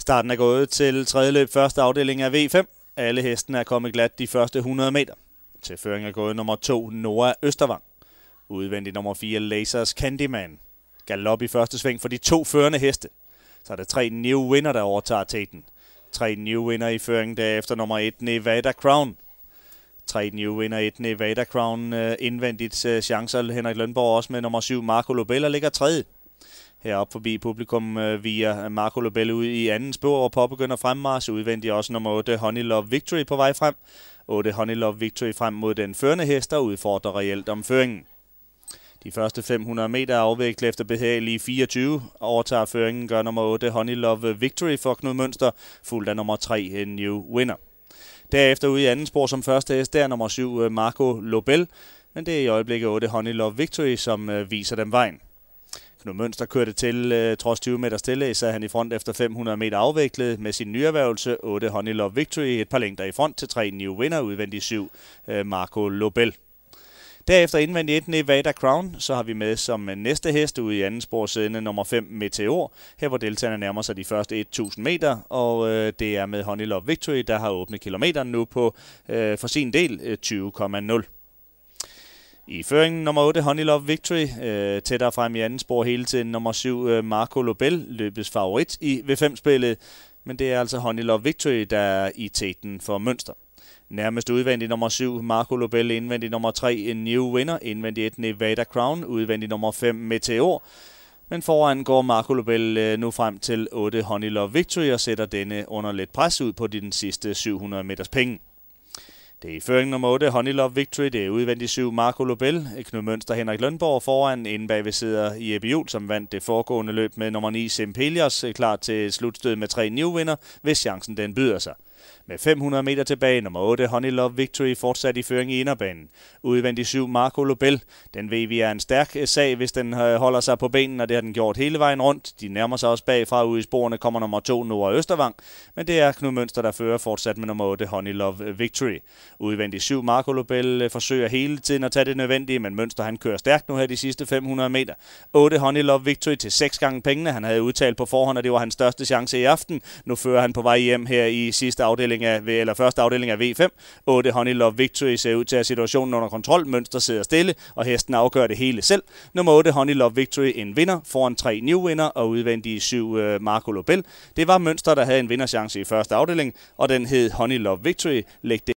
Starten er gået til tredje løb, første afdeling af V5. Alle hestene er kommet glat de første 100 meter. Til føring er gået nummer 2, Noah Østervang. Udvendig nummer 4, Lasers Candyman. Galop i første sving for de 2 førende heste. Så er det 3 New Winner, der overtager teten. 3 New Winner i føringen, derefter nummer 1, Nevada Crown. 3 New Winner, 1 Nevada Crown indvendigt chancer. Henrik Lønborg også med nummer 7, Marco Lobel, og ligger tredje. Heroppe forbi publikum via Marco Lobel ud i anden spor og påbegynder fremmarsch. Udvendigt også nummer 8, Honey Love Victory på vej frem. 8 Honey Love Victory frem mod den førende hest og udfordrer reelt om føringen. De første 500 meter afviklet efter behagelige 24. Overtager føringen, gør nummer 8 Honey Love Victory for Knud Mønster, fulgt af nummer 3 New Winner. Derefter ude i anden spor som første hest, der nummer 7 Marco Lobel, men det er i øjeblikket 8 Honey Love Victory, som viser dem vejen. Knud Mønster kørte til trods 20 meter stille, så han i front efter 500 meter afviklet med sin nyerhvervelse 8 Honey Love Victory, et par længder i front til 3 New Winner, udvendig 7 Marco Lobel. Derefter indvendigt 1 Nevada Crown, så har vi med som næste hest ude i anden spor siddende nummer 5 Meteor, her hvor deltagerne nærmer sig de første 1000 meter, og det er med Honey Love Victory, der har åbnet kilometeren nu på for sin del 20,0. I føringen nummer 8 Honey Love Victory, tættere frem i anden spor hele tiden nummer 7 Marco Lobel, løbets favorit i V5-spillet, men det er altså Honey Love Victory, der er i teten for Mønster. Nærmest udvendig nummer 7 Marco Lobel, indvendig nummer 3 New Winner, indvendig 1 Nevada Crown, udvendig nummer 5 Meteor. Men foran går Marco Lobel nu frem til 8 Honey Love Victory og sætter denne under lidt pres ud på den sidste 700 meters penge. Det er i føring nummer 8 Honey Love Victory, det er udvendig 7 Marco Lobel, Knud Mønster, Henrik Lønborg foran, inde bagved sidder Jeppe Juhl, som vandt det foregående løb med nummer 9 Simpelios, klar til slutstød med 3 New Winner, hvis chancen den byder sig. Med 500 meter tilbage, nummer 8 Honey Love Victory fortsat i føring i inderbanen. Udvendig 7 Marco Lobel. Den ved vi er en stærk sag, hvis den holder sig på benene, og det har den gjort hele vejen rundt. De nærmer sig også bagfra, ude i sporene kommer nummer 2 Noah Østervang, men det er Knud Mønster, der fører fortsat med nummer 8 Honey Love Victory. Udvendig 7 Marco Lobel forsøger hele tiden at tage det nødvendige, men Mønster han kører stærkt nu her de sidste 500 meter. 8 Honey Love Victory til 6 gange pengene. Han havde udtalt på forhånd, at det var hans største chance i aften. Nu fører han på vej hjem her i sidste afdeling første afdeling af V5. 8 Honey Love Victory ser ud til at have situationen under kontrol. Mønster sidder stille, og hesten afgør det hele selv. Nummer 8 Honey Love Victory en vinder foran 3 New Winner og udvendige 7 Marco Lobel. Det var Mønster, der havde en vinderchance i første afdeling, og den hed Honey Love Victory. Læg det